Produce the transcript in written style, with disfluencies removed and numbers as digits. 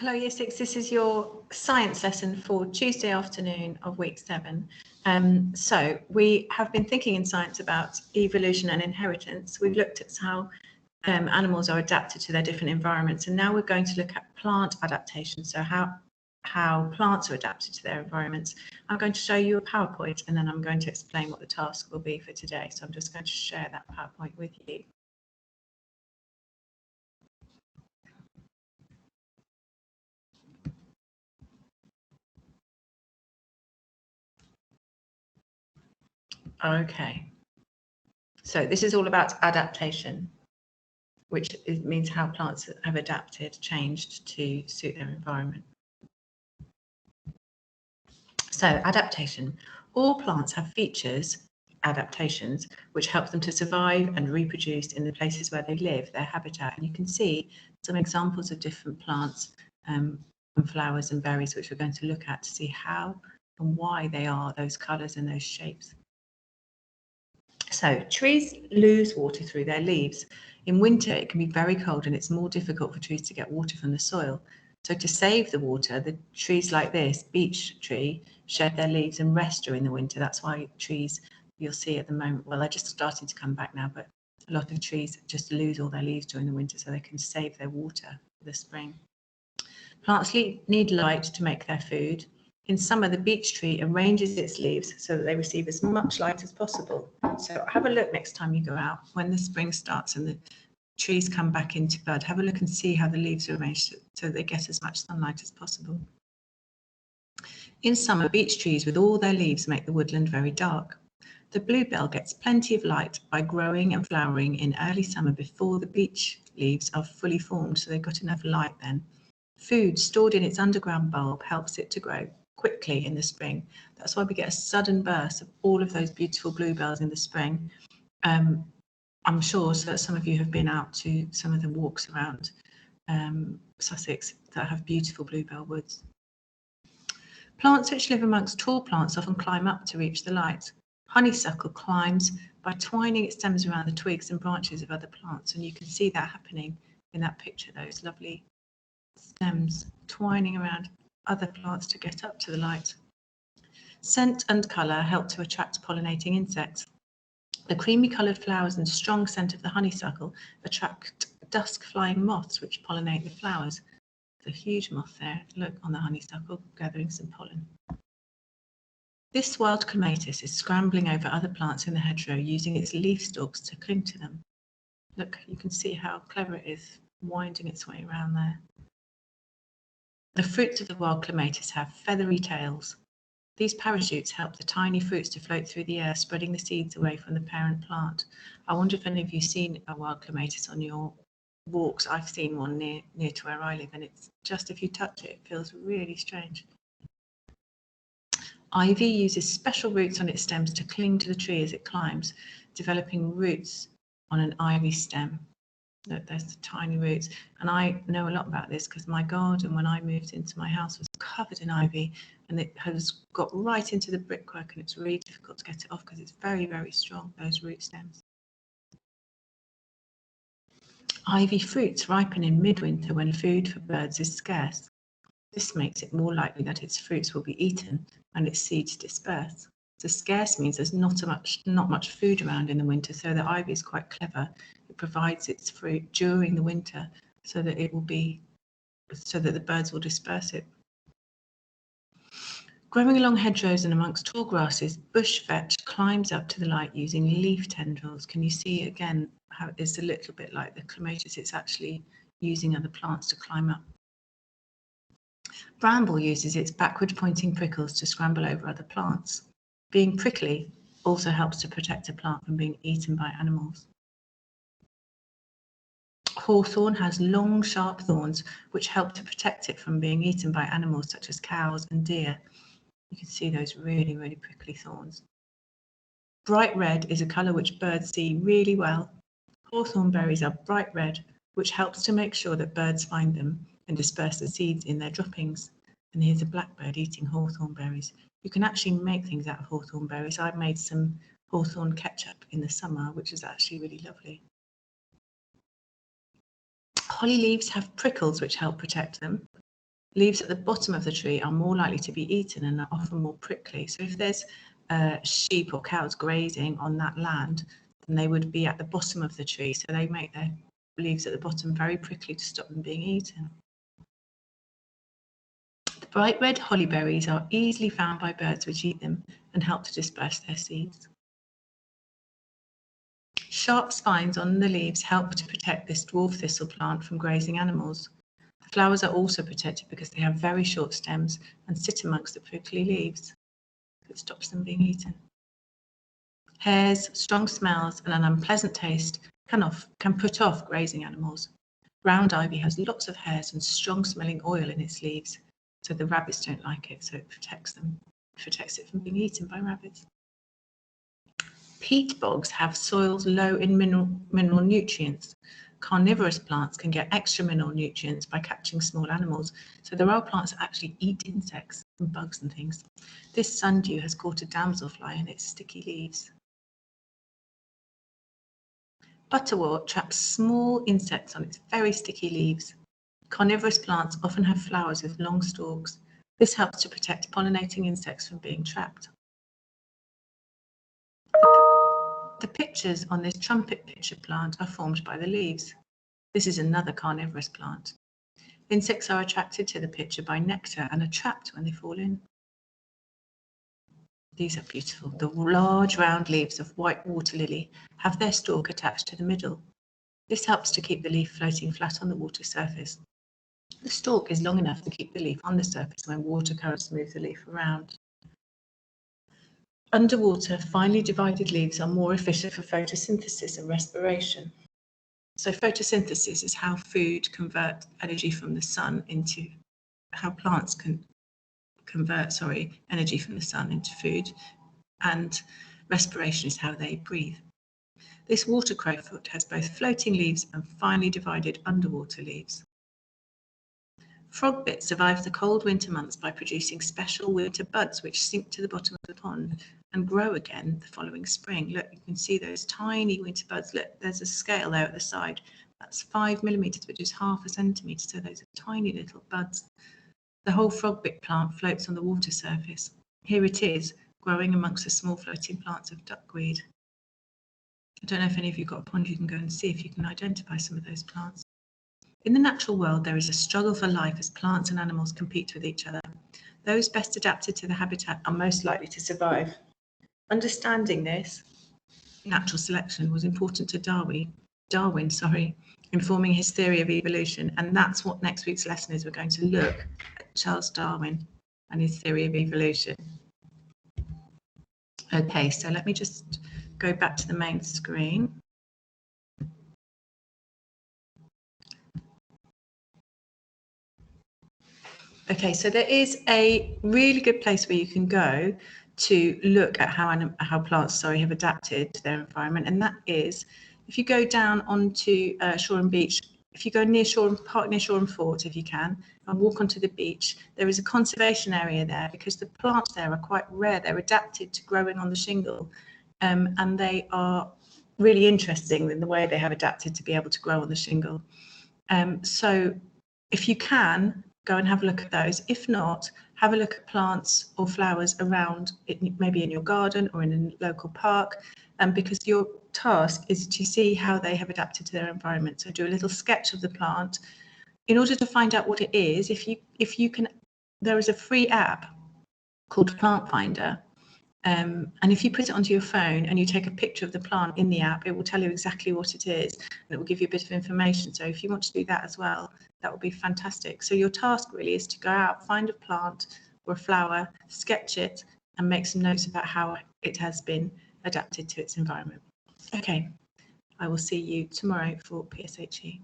Hello Year 6, this is your science lesson for Tuesday afternoon of week 7. So we have been thinking in science about evolution and inheritance. We've looked at how animals are adapted to their different environments, and now we're going to look at plant adaptation, so how plants are adapted to their environments. I'm going to show you a PowerPoint and then I'm going to explain what the task will be for today. So I'm just going to share that PowerPoint with you. Okay, so this is all about adaptation, which means how plants have adapted, changed to suit their environment. So adaptation. All plants have features, adaptations, which help them to survive and reproduce in the places where they live, their habitat. And you can see some examples of different plants and flowers and berries, which we're going to look at to see how and why they are those colours and those shapes. So trees lose water through their leaves. In winter, it can be very cold and it's more difficult for trees to get water from the soil. So to save the water, the trees like this, beech tree, shed their leaves and rest during the winter. That's why trees you'll see at the moment, well, they're just starting to come back now, but a lot of trees just lose all their leaves during the winter so they can save their water for the spring. Plants need light to make their food. In summer, the beech tree arranges its leaves so that they receive as much light as possible. So have a look next time you go out, when the spring starts and the trees come back into bud, have a look and see how the leaves are arranged so they get as much sunlight as possible. In summer, beech trees with all their leaves make the woodland very dark. The bluebell gets plenty of light by growing and flowering in early summer before the beech leaves are fully formed, so they've got enough light then. Food stored in its underground bulb helps it to grow quickly in the spring. That's why we get a sudden burst of all of those beautiful bluebells in the spring. I'm sure that some of you have been out to some of the walks around Sussex that have beautiful bluebell woods. Plants which live amongst tall plants often climb up to reach the light. Honeysuckle climbs by twining its stems around the twigs and branches of other plants, and you can see that happening in that picture, those lovely stems twining around other plants to get up to the light. Scent and colour help to attract pollinating insects. The creamy coloured flowers and strong scent of the honeysuckle attract dusk flying moths which pollinate the flowers. There's a huge moth there, look, on the honeysuckle gathering some pollen. This wild clematis is scrambling over other plants in the hedgerow using its leaf stalks to cling to them. Look, you can see how clever it is, winding its way around there. The fruits of the wild clematis have feathery tails. These parachutes help the tiny fruits to float through the air, spreading the seeds away from the parent plant. I wonder if any of you have seen a wild clematis on your walks. I've seen one near to where I live, and it's just, if you touch it, it feels really strange. Ivy uses special roots on its stems to cling to the tree as it climbs, developing roots on an ivy stem. Look, there's the tiny roots. And I know a lot about this because my garden, when I moved into my house, was covered in ivy, and it has got right into the brickwork, and it's really difficult to get it off because it's very, very strong, those root stems. Ivy fruits ripen in midwinter when food for birds is scarce. This makes it more likely that its fruits will be eaten and its seeds disperse. So scarce means there's not much food around in the winter, so the ivy is quite clever. It provides its fruit during the winter so that the birds will disperse it. Growing along hedgerows and amongst tall grasses, bush vetch climbs up to the light using leaf tendrils. Can you see again how it's a little bit like the clematis? It's actually using other plants to climb up. Bramble uses its backward pointing prickles to scramble over other plants. Being prickly also helps to protect a plant from being eaten by animals. Hawthorn has long, sharp thorns which help to protect it from being eaten by animals such as cows and deer. You can see those really, really prickly thorns. Bright red is a colour which birds see really well. Hawthorn berries are bright red, which helps to make sure that birds find them and disperse the seeds in their droppings. And here's a blackbird eating hawthorn berries. You can actually make things out of hawthorn berries. I've made some hawthorn ketchup in the summer, which is actually really lovely. Holly leaves have prickles which help protect them. Leaves at the bottom of the tree are more likely to be eaten and are often more prickly. So if there's sheep or cows grazing on that land, then they would be at the bottom of the tree. So they make their leaves at the bottom very prickly to stop them being eaten. The bright red holly berries are easily found by birds which eat them and help to disperse their seeds. Sharp spines on the leaves help to protect this dwarf thistle plant from grazing animals. The flowers are also protected because they have very short stems and sit amongst the prickly leaves. It stops them being eaten. Hairs, strong smells, and an unpleasant taste can put off grazing animals. Ground ivy has lots of hairs and strong smelling oil in its leaves, so the rabbits don't like it, so it protects it from being eaten by rabbits. Peat bogs have soils low in mineral nutrients. Carnivorous plants can get extra mineral nutrients by catching small animals, so there are plants that actually eat insects and bugs and things. This sundew has caught a damselfly in its sticky leaves. Butterwort traps small insects on its very sticky leaves. Carnivorous plants often have flowers with long stalks. This helps to protect pollinating insects from being trapped. The pictures on this trumpet pitcher plant are formed by the leaves. This is another carnivorous plant. Insects are attracted to the pitcher by nectar and are trapped when they fall in. These are beautiful. The large round leaves of white water lily have their stalk attached to the middle. This helps to keep the leaf floating flat on the water surface. The stalk is long enough to keep the leaf on the surface when water currents move the leaf around. Underwater, finely divided leaves are more efficient for photosynthesis and respiration. So photosynthesis is how food converts energy from the sun into, how plants can convert, energy from the sun into food, and respiration is how they breathe. This water crowfoot has both floating leaves and finely divided underwater leaves. Frogbit survive the cold winter months by producing special winter buds which sink to the bottom of the pond and grow again the following spring. Look, you can see those tiny winter buds. Look, there's a scale there at the side. That's 5 millimeters, which is half a centimeter. So those are tiny little buds. The whole frogbit plant floats on the water surface. Here it is, growing amongst the small floating plants of duckweed. I don't know if any of you got a pond, you can go and see if you can identify some of those plants. In the natural world, there is a struggle for life as plants and animals compete with each other. Those best adapted to the habitat are most likely to survive. Understanding this, natural selection, was important to Darwin, informing his theory of evolution. And that's what next week's lesson is. We're going to look at Charles Darwin and his theory of evolution. Okay, so let me just go back to the main screen. Okay, so there is a really good place where you can go to look at how plants have adapted to their environment, and that is if you go down onto Shoreham Beach. If you go near Shoreham Park, near Shoreham Fort, if you can, and walk onto the beach, there is a conservation area there because the plants there are quite rare. They're adapted to growing on the shingle, and they are really interesting in the way they have adapted to be able to grow on the shingle. So if you can, go and have a look at those. If not, have a look at plants or flowers around, maybe in your garden or in a local park, because your task is to see how they have adapted to their environment. So do a little sketch of the plant. In order to find out what it is, if you can, there is a free app called Plant Finder. And if you put it onto your phone and you take a picture of the plant in the app, it will tell you exactly what it is, and it will give you a bit of information. So if you want to do that as well, that would be fantastic. So your task really is to go out, find a plant or a flower, sketch it, and make some notes about how it has been adapted to its environment. Okay, I will see you tomorrow for PSHE.